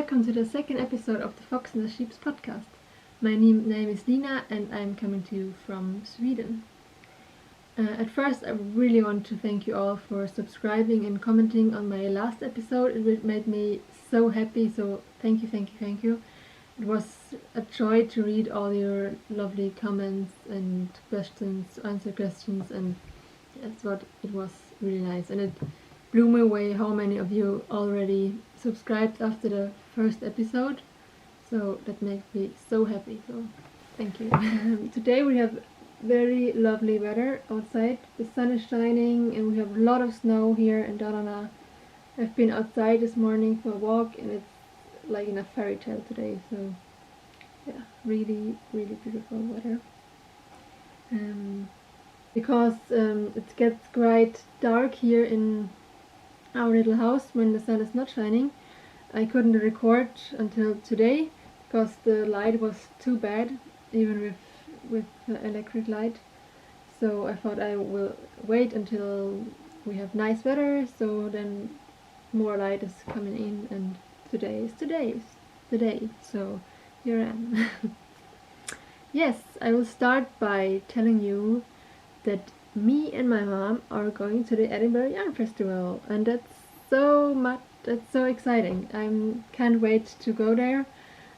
welcome to the second episode of the Fox and the Sheep's podcast. My name is Lina and I'm coming to you from Sweden. At first I really want to thank you all for subscribing and commenting on my last episode. It made me so happy, so thank you. It was a joy to read all your lovely comments and questions, answer questions, and that's what it was really nice. And it blew me away how many of you already subscribed after the first episode, so that makes me so happy, so thank you. Today we have very lovely weather outside. The sun is shining and we have a lot of snow here in Dalarna. I've been outside this morning for a walk and it's like in a fairy tale today, so yeah, really beautiful weather. Because it gets quite dark here in our little house when the sun is not shining, I couldn't record until today because the light was too bad, even with the electric light. So I thought I will wait until we have nice weather, so then more light is coming in, and today is the day. So here I am. Yes, I will start by telling you that me and my mom are going to the Edinburgh Yarn Festival, and that's so exciting. I can't wait to go there.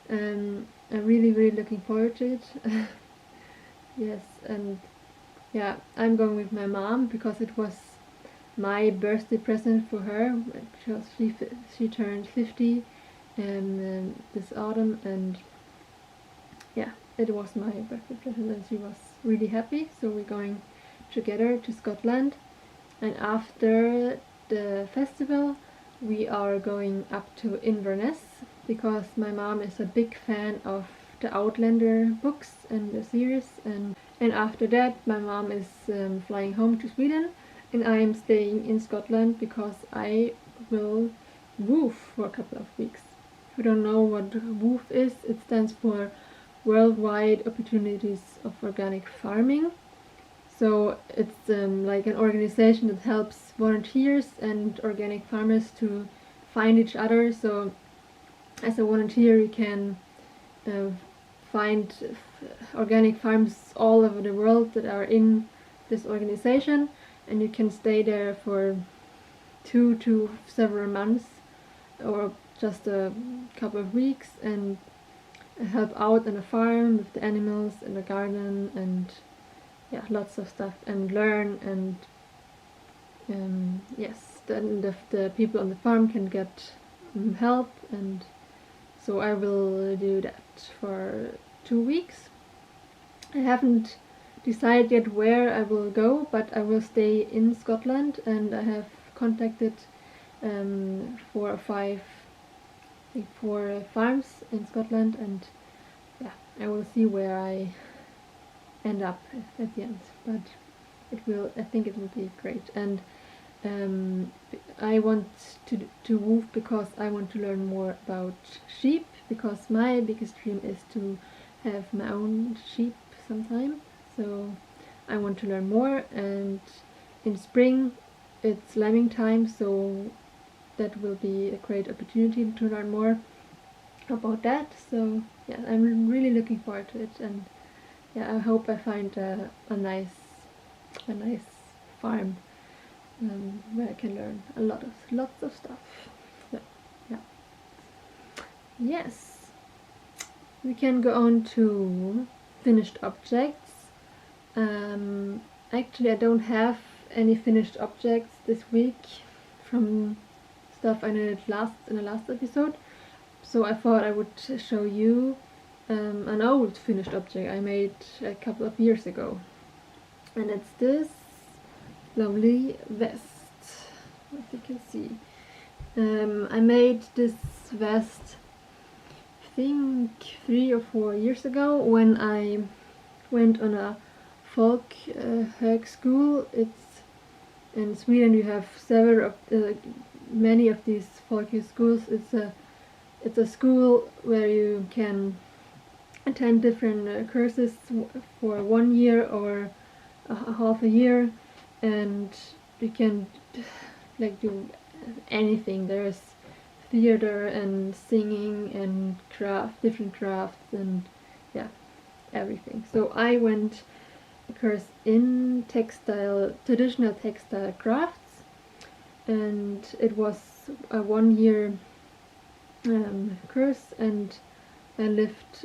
I'm really looking forward to it. Yes, and yeah, I'm going with my mom because it was my birthday present for her, because she turned 50 this autumn, and yeah, it was my birthday present and she was really happy, so we're going together to Scotland. And after the festival we are going up to Inverness because my mom is a big fan of the Outlander books and the series, and after that my mom is flying home to Sweden and I am staying in Scotland because I will WOOF for a couple of weeks. If you don't know what WOOF is, it stands for Worldwide Opportunities of Organic Farming. So it's like an organization that helps volunteers and organic farmers to find each other. So as a volunteer you can find organic farms all over the world that are in this organization, and you can stay there for 2 to several months or just a couple of weeks and help out on a farm with the animals in the garden and yeah, lots of stuff, and learn, and yes, then the people on the farm can get help, and so I will do that for 2 weeks. I haven't decided yet where I will go, but I will stay in Scotland, and I have contacted 4 or 5 farms in Scotland, and yeah, I will see where I end up at the end, but I think it will be great. And I want to WOOF because I want to learn more about sheep, because my biggest dream is to have my own sheep sometime, so I want to learn more. And in spring it's lambing time, so that will be a great opportunity to learn more about that. So yeah, I'm really looking forward to it, and yeah, I hope I find a nice farm where I can learn lots of stuff. So, yeah. Yes, we can go on to finished objects. Actually, I don't have any finished objects this week from stuff I did in the last episode, so I thought I would show you an old finished object I made a couple of years ago, and it's this lovely vest, as you can see. I made this vest I think 3 or 4 years ago when I went on a folk hög school. It's in Sweden. You have many of these folk schools. It's a school where you can attend different courses for 1 year or a half a year, and you can like do anything. There's theater and singing and different crafts and yeah, everything. So I went a course in traditional textile crafts, and it was a 1 year course, and I lived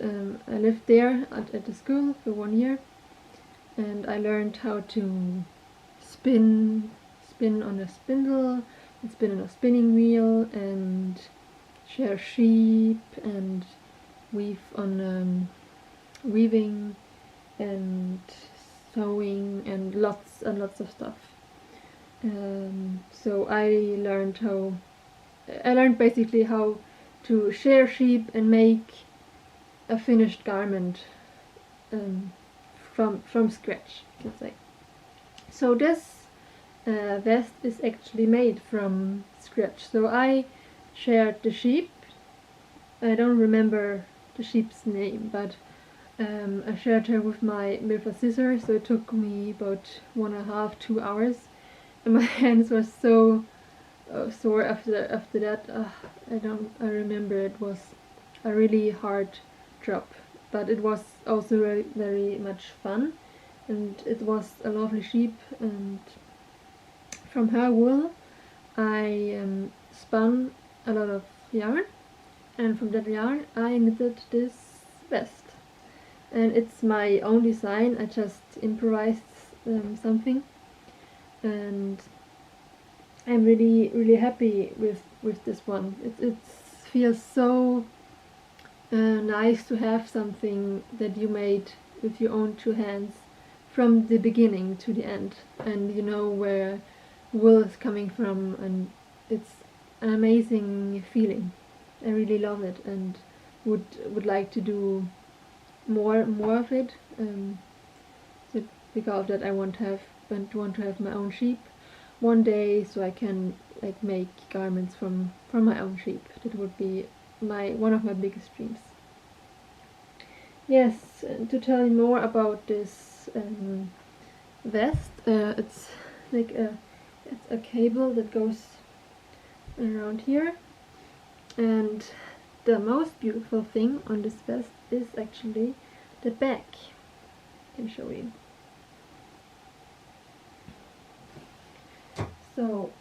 there at the school for 1 year, and I learned how to spin on a spindle, and spin on a spinning wheel, and shear sheep, and weave on weaving, and sewing, and lots of stuff. So I learned basically how to shear sheep and make a finished garment from scratch, let's say. So this vest is actually made from scratch. So I sheared the sheep. I don't remember the sheep's name, but I sheared her with a scissor. So it took me about 1.5 to 2 hours, and my hands were so sore after that. I remember it was a really hard job, but it was also very, very much fun, and it was a lovely sheep. And from her wool I spun a lot of yarn, and from that yarn I knitted this vest, and it's my own design. I just improvised something, and I'm really happy with this one. It feels so nice to have something that you made with your own 2 hands from the beginning to the end, and you know where wool is coming from, and it's an amazing feeling. I really love it, and would like to do more of it. So because of that, I want to have my own sheep one day, so I can like make garments from my own sheep. That would be one of my biggest dreams. Yes, to tell you more about this vest, it's like it's a cable that goes around here, and the most beautiful thing on this vest is actually the back. I can show you. So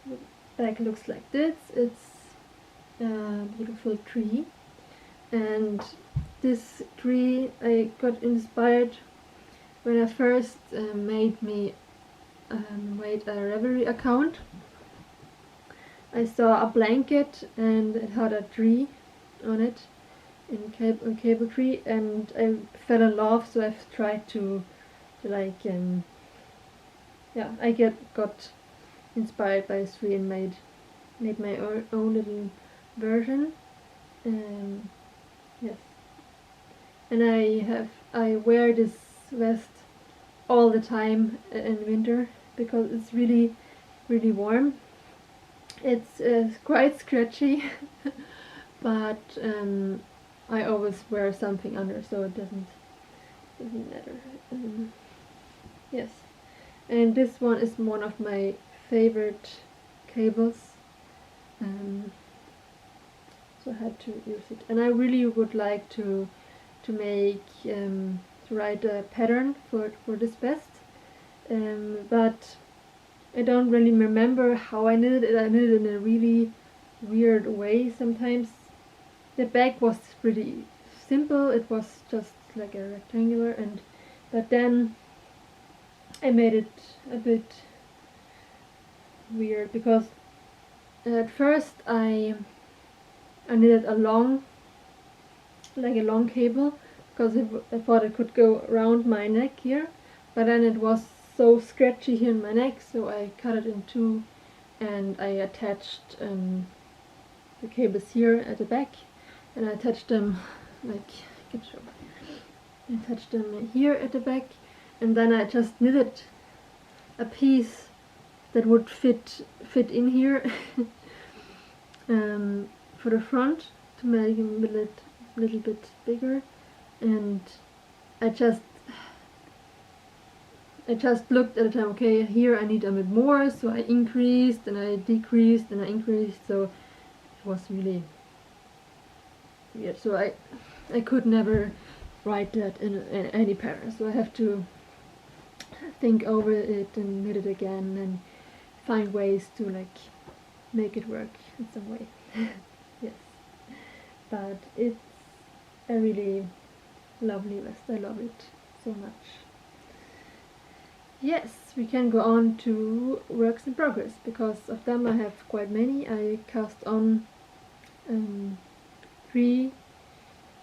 the back looks like this. It's a beautiful tree, and this tree I got inspired when I first made a Ravelry account. I saw a blanket and it had a tree on it, in cable tree, and I fell in love. So I've tried to like yeah, I got inspired by this tree and made my own little version. Yes, and I wear this vest all the time in winter because it's really warm. It's quite scratchy, but I always wear something under, so it doesn't matter. Yes, and this one is one of my favorite cables, so I had to use it. And I really would like to write a pattern for this vest, but I don't really remember how I knitted it. I knitted it in a really weird way sometimes. The back was pretty simple. It was just like a rectangular, but then I made it a bit weird because at first I knitted a long cable because I thought it could go around my neck here, but then it was so scratchy here in my neck, so I cut it in two, and I attached the cables here at the back, and I attached them like I can show. I attached them here at the back, and then I just knitted a piece that would fit in here for the front to make it a little bit bigger, and I I just looked at the time, okay, here I need a bit more, so I increased and I decreased and I increased, so it was really weird. So I could never write that in any pattern, so I have to think over it and knit it again and find ways to like make it work in some way. Yes, but it's a really lovely vest. I love it so much. Yes, we can go on to works in progress. Because of them I have quite many. I cast on 3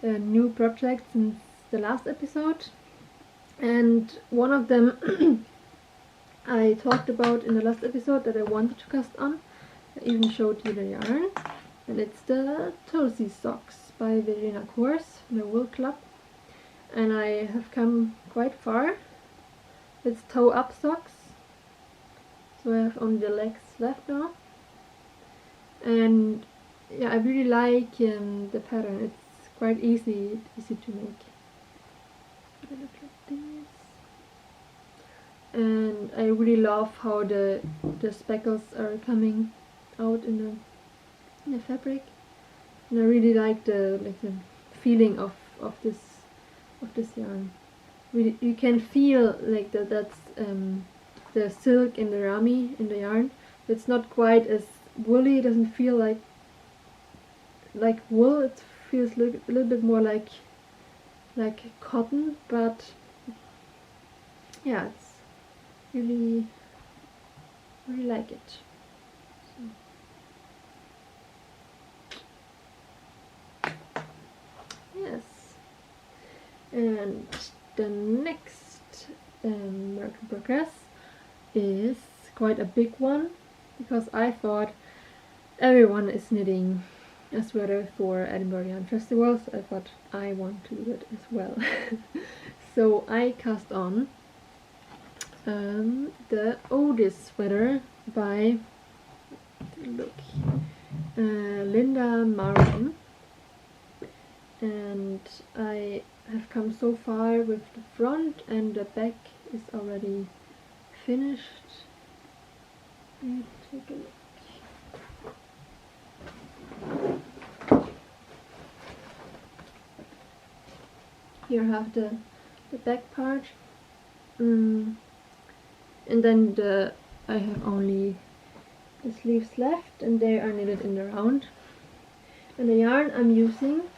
new projects since the last episode, and one of them I talked about in the last episode that I wanted to cast on. I even showed you the yarn, and it's the Tulsi socks by Verena Kors, the Wool Club, and I have come quite far. It's toe-up socks, so I have only the legs left now, and yeah, I really like the pattern. It's quite easy to make. Look like this. And I really love how the speckles are coming out in the fabric, and I really like the feeling of this yarn. Really, you can feel like that's the silk in the rami in the yarn. It's not quite as woolly. It doesn't feel like wool. It feels a little bit more like cotton, but yeah, it's really like it. So. Yes, and the next work in progress is quite a big one, because I thought everyone is knitting a sweater for Edinburgh Yarn Festival, so I thought I want to do it as well. So I cast on the Ovis sweater by Linda Maron, and I have come so far with the front, and the back is already finished. Take a look. Here I have the back part, and then I have only the sleeves left, and they are knitted in the round. And the yarn I'm using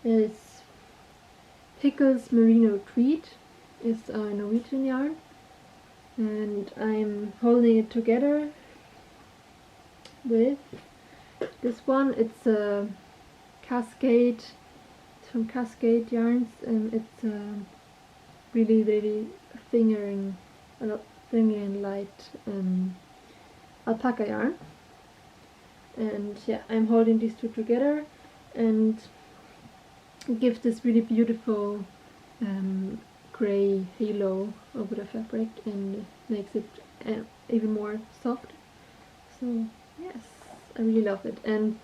is Pickles merino tweed. It's a Norwegian yarn, and I'm holding it together with this one. It's a Cascade. It's from Cascade yarns, and it's really fingering light alpaca yarn. And yeah, I'm holding these two together, and it gives this really beautiful grey halo over the fabric and makes it even more soft. So yes, I really love it, and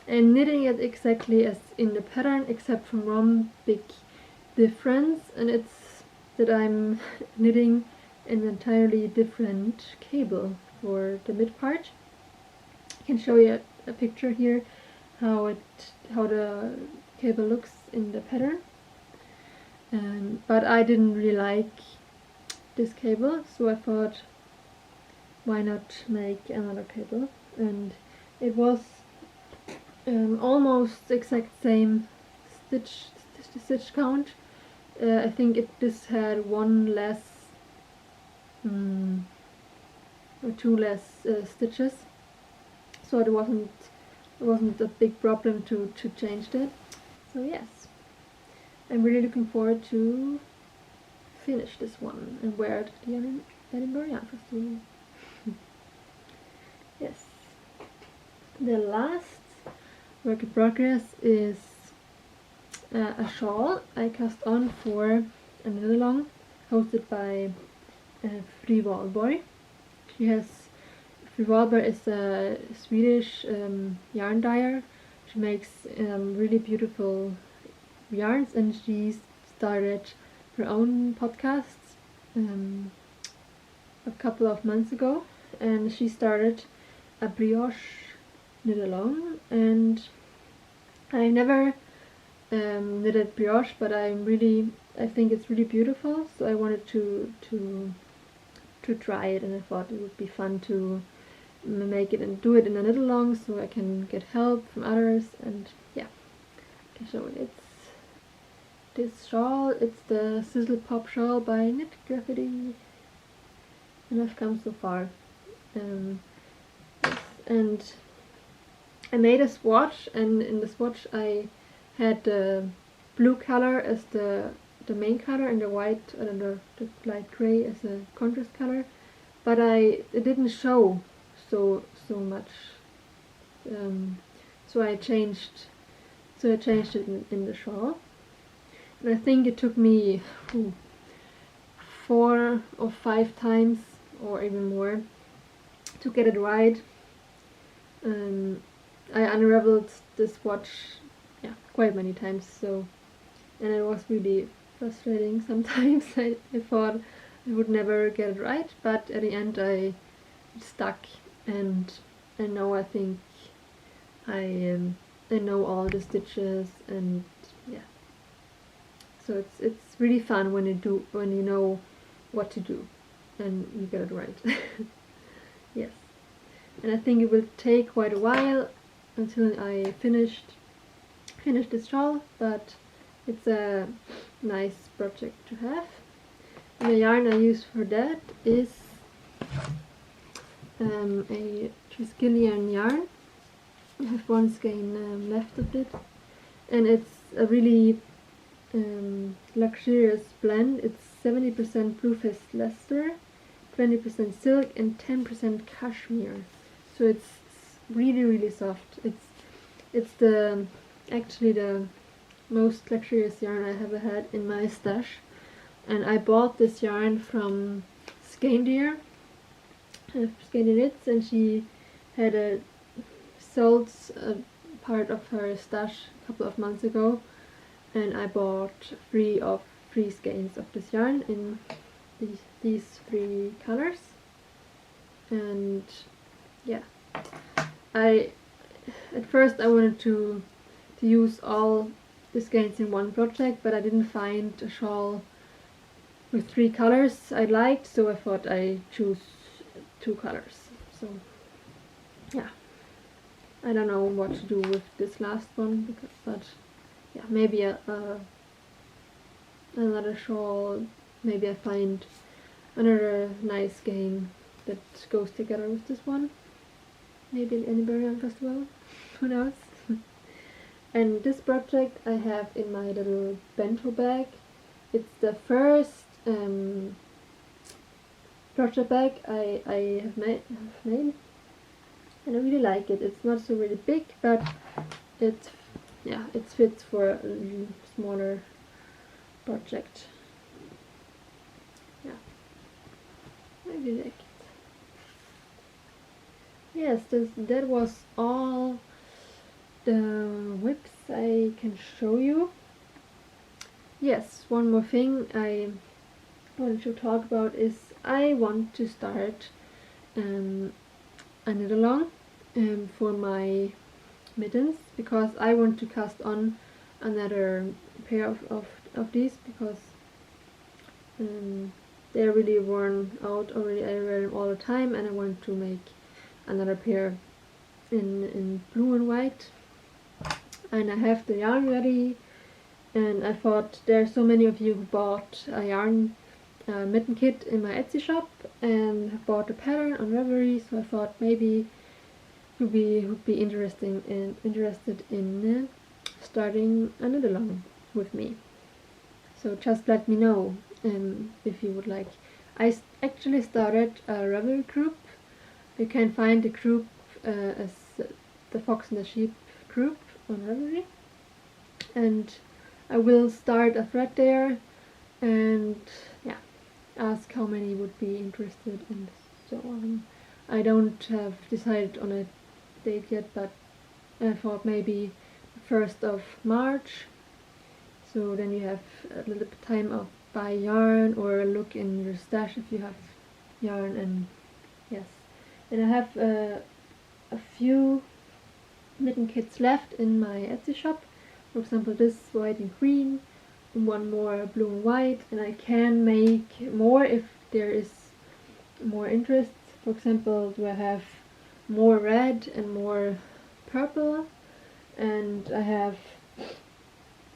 knitting it exactly as in the pattern, except from one big difference, and it's that I'm knitting an entirely different cable for the mid part. I can show you a picture here how the cable looks in the pattern, but I didn't really like this cable, so I thought, why not make another cable? And it was almost exact same stitch count. I think this had one less or 2 less stitches, so it wasn't a big problem to change that. So yes, I'm really looking forward to finish this one and wear it at the Edinburgh Yarn Festival. Yes, the last work in progress is a shawl I cast on for a knit-along hosted by Fri Valborg. Fri Valborg is a Swedish yarn dyer. She makes really beautiful yarns, and she started her own podcasts a couple of months ago, and she started a brioche knit along, and I never knitted brioche, but I think it's really beautiful, so I wanted to try it, and I thought it would be fun to make it and do it in a knit along, so I can get help from others. And yeah, I can show it. It's this shawl. It's the Sizzle Pop shawl by Knit Graffiti, and I've come so far. Yes. And I made a swatch, and in the swatch I had the blue color as the main color and the white and the light gray as a contrast color, but it didn't show so much. So I changed it in the shawl, and I think it took me 4 or 5 times or even more to get it right. I unraveled this watch quite many times, so, and it was really frustrating sometimes. I thought I would never get it right, but at the end it stuck, and I think I know all the stitches, and yeah, so it's really fun when you know what to do and you get it right. Yes, and I think it will take quite a while until I finish this shawl, but it's a nice project to have. And the yarn I use for that is a Triskelion yarn. I have one skein left of it, and it's a really luxurious blend. It's 70% Bluefest Leicester, 20% silk, and 10% cashmere. So it's really soft. It's actually the most luxurious yarn I ever had in my stash, and I bought this yarn from Scandinavia, Knits, and she had sold a part of her stash a couple of months ago, and I bought 3 skeins of this yarn in these 3 colors. And yeah, at first I wanted to use all the skeins in one project, but I didn't find a shawl with 3 colors I liked, so I thought I choose 2 colors. So yeah, I don't know what to do with this last one, but yeah, maybe another shawl. Maybe I find another nice skein that goes together with this one. Maybe an Iberian festival, who knows. And this project I have in my little bento bag. It's the first project bag I have made, and I really like it. It's not so really big, but it fits for a smaller project. Yeah, I really like it. Yes, that was all the whips I can show you. Yes, one more thing I wanted to talk about is I want to start a knit along for my mittens, because I want to cast on another pair of these, because they're really worn out already. I wear them all the time, and I want to make another pair in blue and white. And I have the yarn ready, and I thought there are so many of you who bought a yarn mitten kit in my Etsy shop and have bought a pattern on Ravelry, so I thought maybe you would be interested in starting a knit along with me. So just let me know if you would like. I actually started a Ravelry group. You can find the group as the Fox and the Sheep group on Ravelry, and I will start a thread there and yeah, ask how many would be interested and so on. I don't have decided on a date yet, but I thought maybe 1st of March, so then you have a little bit of time of buy yarn or look in your stash if you have yarn, and yes, and I have a few knitting kits left in my Etsy shop. For example, this white and green, and one more blue and white, and I can make more if there is more interest. For example, do I have more red and more purple, and I have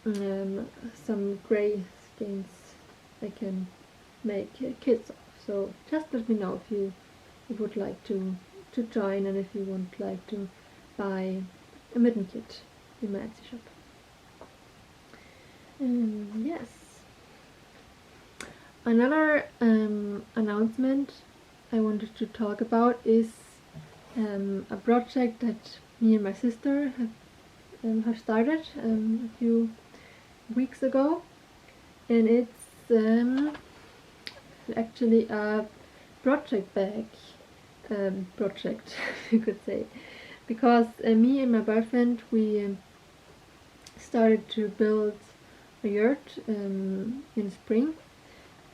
some grey skeins I can make kits of. So just let me know if you would like to join, and if you would like to buy a mitten kit in my Etsy shop. Yes. Another announcement I wanted to talk about is a project that me and my sister have started a few weeks ago, and it's actually a project bag project, you could say, because me and my boyfriend, we started to build a yurt in spring,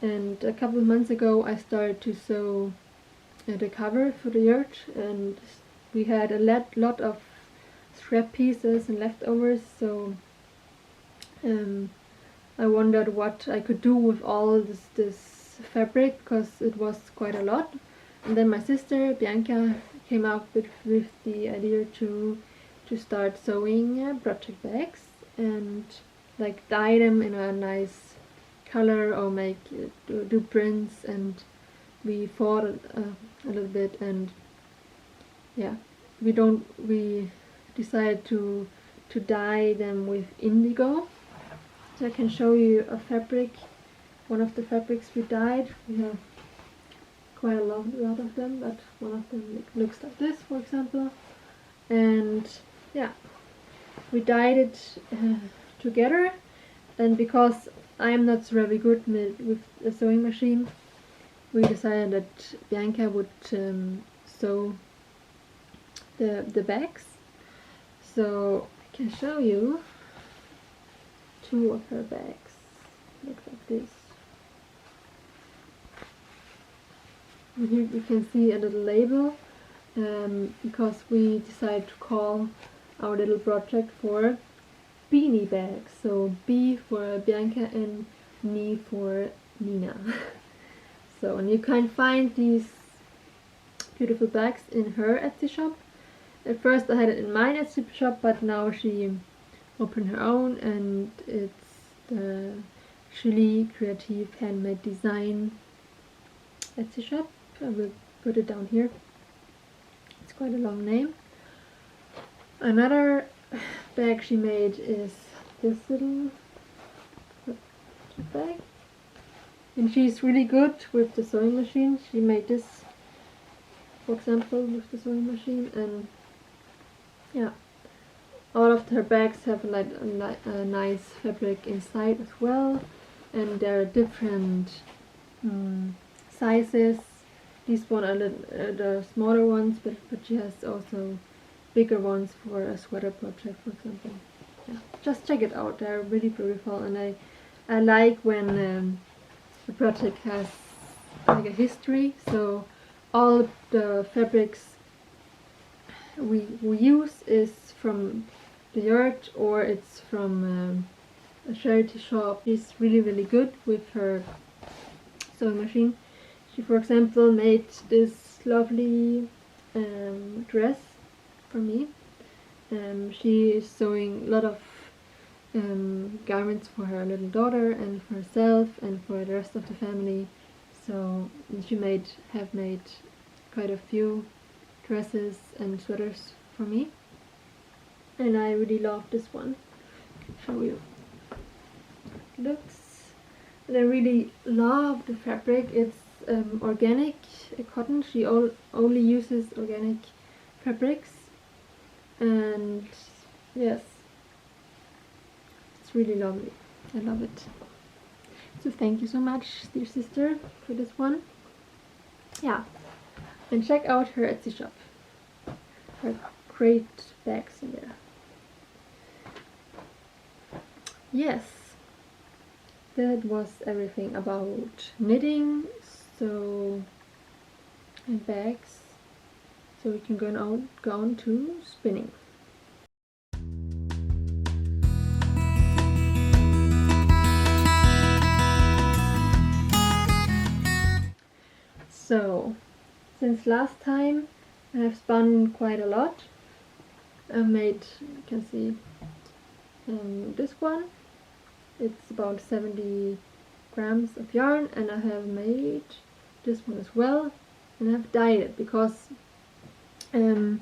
and a couple of months ago I started to sew the cover for the yurt, and we had a lot of scrap pieces and leftovers, so I wondered what I could do with all this fabric, because it was quite a lot. And then my sister Bianca came up with the idea to start sewing project bags and like dye them in a nice color, or make do prints, and we fought a little bit, and yeah, we decided to dye them with indigo. So I can show you a fabric, one of the fabrics we dyed. We have quite a lot of them, but one of them looks like this, for example. And yeah, we dyed it together, and because I'm not very good with a sewing machine, we decided that Bianca would sew the bags. So I can show you two of her bags. Look like this. And here you can see a little label, because we decided to call our little project for beanie bags. So B for Bianca and Ni for Nina. So, and you can find these beautiful bags in her Etsy shop. At first I had it in my Etsy shop, but now she opened her own, and it's the Chili Creative Handmade Design Etsy shop. I will put it down here. It's quite a long name. Another bag she made is this little bag, and she's really good with the sewing machine. She made this, for example, with the sewing machine, and yeah, all of her bags have like a nice fabric inside as well, and there are different sizes. These one are the smaller ones, but she has also bigger ones for a sweater project, for example. Yeah, just check it out. They're really beautiful, and I like when the project has like a history. So all the fabrics we use is from the yurt, or it's from a charity shop. She's really good with her sewing machine. She, for example, made this lovely dress for me. She is sewing a lot of garments for her little daughter and for herself and for the rest of the family. So she have made quite a few dresses and sweaters for me, and I really love this one. I'll show you how it looks. And I really love the fabric. It's organic cotton. She only uses organic fabrics, and yes, it's really lovely. I love it. So thank you so much, dear sister, for this one. Yeah, and check out her Etsy shop. Her great bags in there. Yes, that was everything about knitting. So and bags, so we can go on to spinning. So, since last time I have spun quite a lot. I've made, you can see, this one. It's about 70 grams of yarn, and I have made this one as well, and I've dyed it because if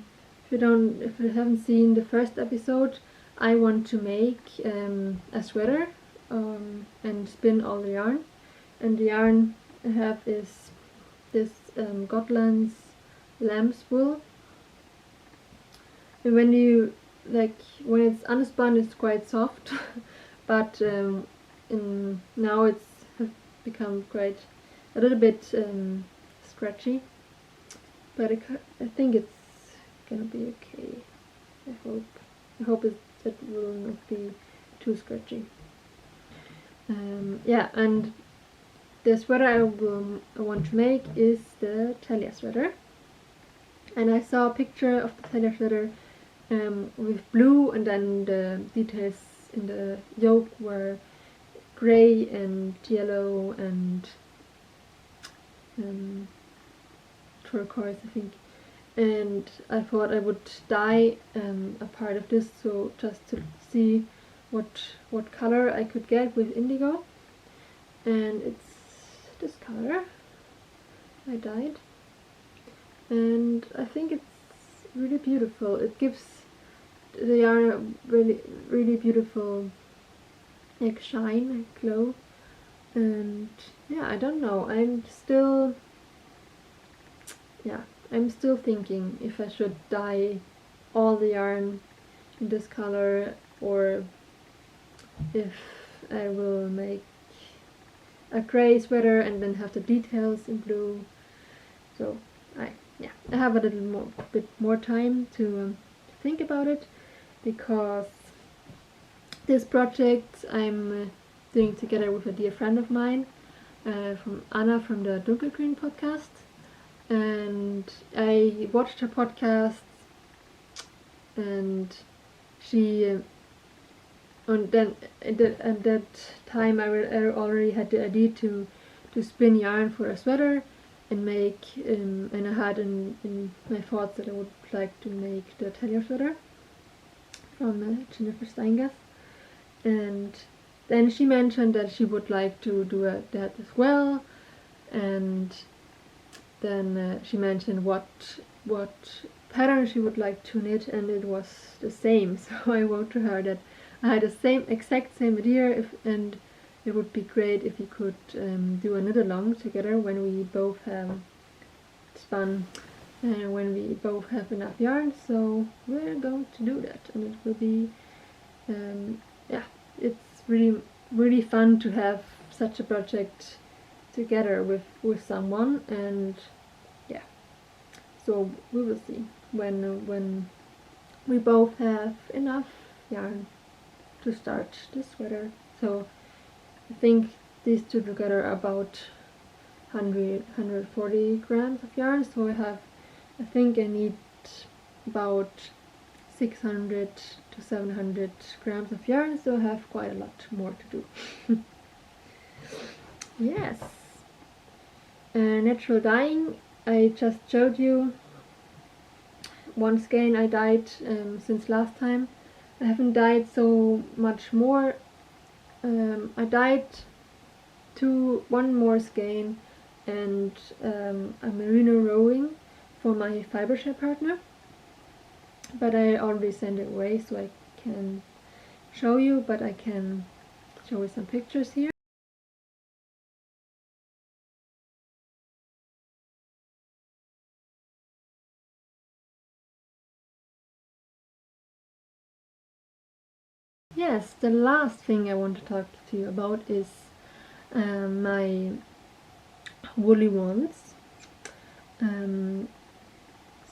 you haven't seen the first episode, I want to make a sweater and spin all the yarn, and the yarn I have is this Gotland's lamb's wool. And when it's unspun, it's quite soft, but now it's become quite a little bit scratchy. But I think it's gonna be okay. I hope it will not be too scratchy. Yeah, and the sweater I want to make is the Talia sweater. And I saw a picture of the Talia sweater with blue, and then the details in the yoke were grey and yellow and turquoise, I think. And I thought I would dye a part of this, so just to see what color I could get with indigo. And it's this color I dyed, and I think it's really beautiful. It gives the yarn a really beautiful like shine and glow. And yeah, I don't know, I'm still thinking if I should dye all the yarn in this color, or if I will make a grey sweater and then have the details in blue. So I have a bit more time to think about it, because this project I'm doing together with a dear friend of mine, from Anna from the Dunkelgrün podcast, and I watched her podcast, and she and then at that time I already had the idea to spin yarn for a sweater and make and I had in my thoughts that I would like to make the Talia sweater from Jennifer Steingas. And then she mentioned that she would like to do that as well, and then she mentioned what pattern she would like to knit, and it was the same. So I wrote to her that I had the exact same idea, and it would be great if we could do a knit along together when we both have spun and when we both have enough yarn. So we're going to do that, and it will be it's really fun to have such a project together with someone. And yeah, so we will see when we both have enough yarn to start this sweater. So I think these two together are about 140 grams of yarn, so I think I need about 600 to 700 grams of yarn, so I have quite a lot more to do. Yes. Natural dyeing, I just showed you one skein I dyed since last time. I haven't dyed so much more. I dyed one more skein and a merino rowing for my fiber share partner, but I already sent it away, so I can show you, but I can show you some pictures here. Yes, the last thing I want to talk to you about is my woolly ones.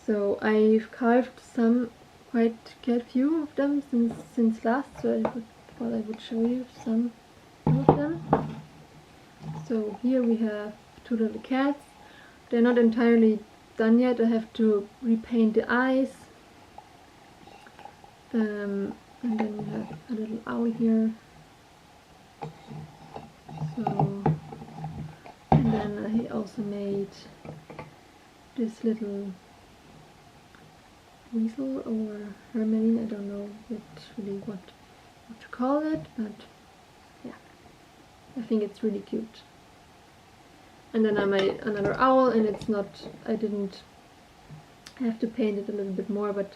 So I've carved quite a few of them since last, so I would show you some of them. So here we have two little cats. They're not entirely done yet. I have to repaint the eyes. And then we have a little owl here. So, and then I also made this little weasel or hermelin, I don't know what to call it, but yeah, I think it's really cute. And then I made another owl, and it's not, I didn't have to paint it a little bit more, but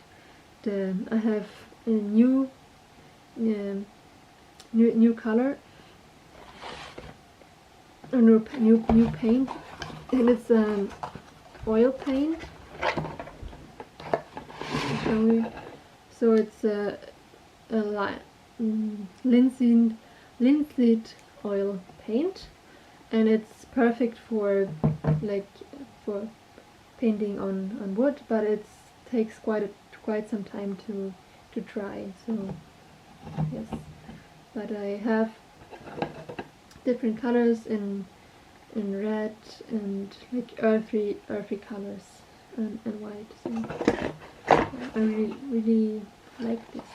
I have a new color, or new paint, and it's oil paint. So it's a linseed oil paint, and it's perfect for painting on wood, but it takes quite some time to dry. So yes, but I have different colors in red and like earthy colors and white. So I really like this.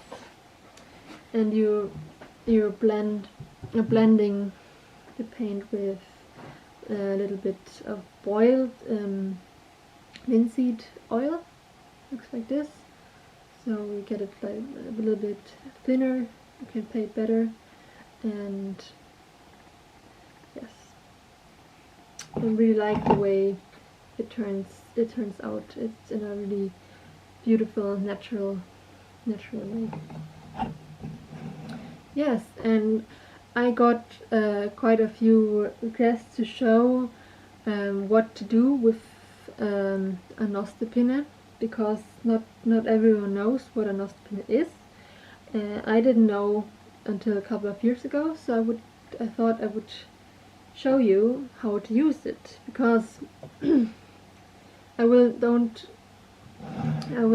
And you're blending the paint with a little bit of boiled linseed oil. Looks like this. So we get it like a little bit thinner. You can paint better. And yes, I really like the way it turns out. It's in a really beautiful, natural way. Yes, and I got quite a few requests to show what to do with a nostepinne, because not everyone knows what a nostepinne is. I didn't know until a couple of years ago, so I thought I would show you how to use it, because I will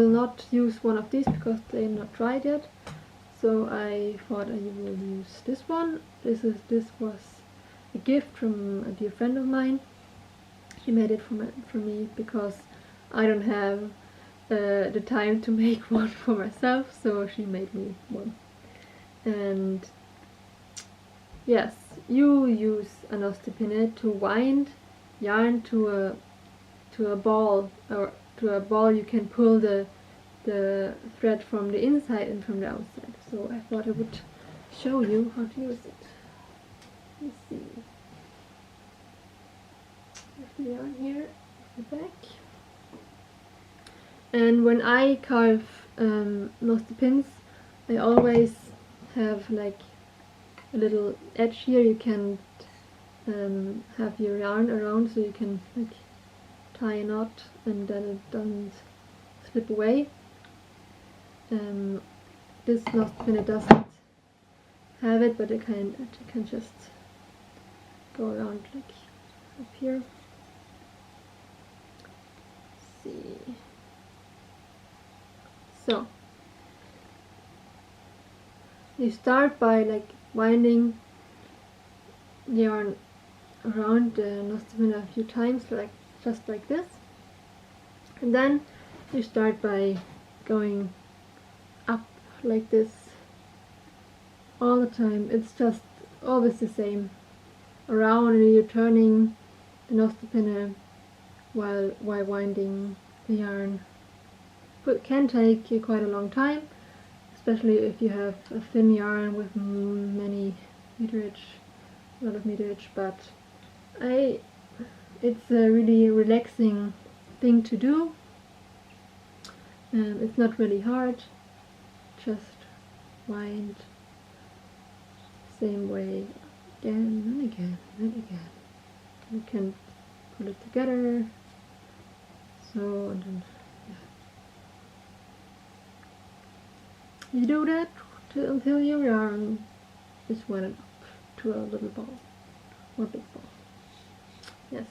not use one of these because they're not dried yet. So I thought I will use this one. This was a gift from a dear friend of mine. She made it for me because I don't have the time to make one for myself, so she made me one. And yes, you use a nostepinne to wind yarn to a ball, or to a ball you can pull the thread from the inside and from the outside. So I thought I would show you how to use it. Let's see. There's the yarn here at the back. And when I carve nostepinnes, I always have like a little edge here. You can have your yarn around, so you can like tie a knot and then it doesn't slip away. This nostepinne doesn't have it, but I can just go around like up here. Let's see. So you start by like winding the yarn around the nostepinne a few times, like just like this, and then you start by going up like this all the time. It's just always the same, around, and you're turning the nostepinne while winding the yarn. It can take you quite a long time, especially if you have a thin yarn with many meterage, a lot of meterage, but it's a really relaxing thing to do. It's not really hard, just wind same way again and again and again. You can pull it together, so, and then you do that until your yarn is winded up to a little ball, or big ball. Yes.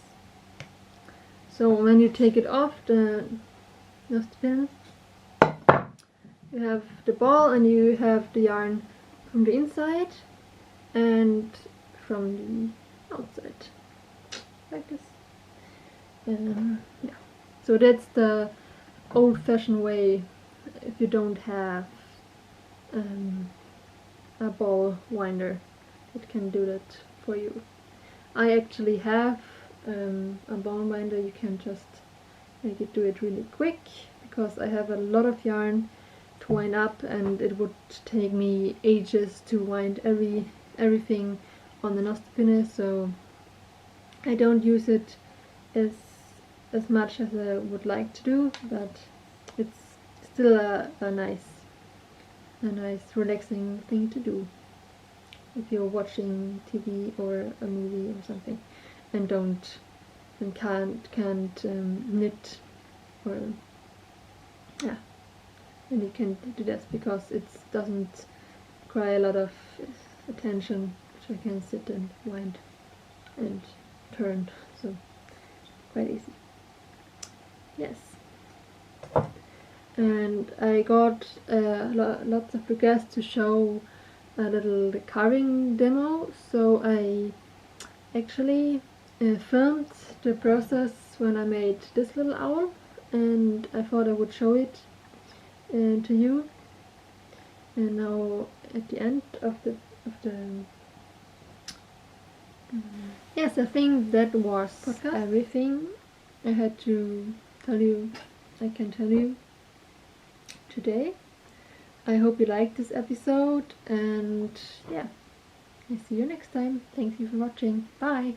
So when you take it off the nostepinne, you have the ball and you have the yarn from the inside and from the outside, like this. Yeah. So that's the old-fashioned way if you don't have a ball winder. It can do that for you. I actually have a ball winder. You can just make it do it really quick, because I have a lot of yarn to wind up, and it would take me ages to wind everything on the nostepinnes, so I don't use it as much as I would like to do, but it's still a nice relaxing thing to do if you're watching TV or a movie or something and can't knit, or yeah, and you can do that because it doesn't require a lot of attention, which I can sit and wind and turn, so quite easy. Yes. And I got lots of requests to show a little carving demo, so I actually filmed the process when I made this little owl, and I thought I would show it to you. And now at the end of the yes, I think that was everything I had to tell you. I can tell you today. I hope you liked this episode, and yeah, I see you next time. Thank you for watching. Bye!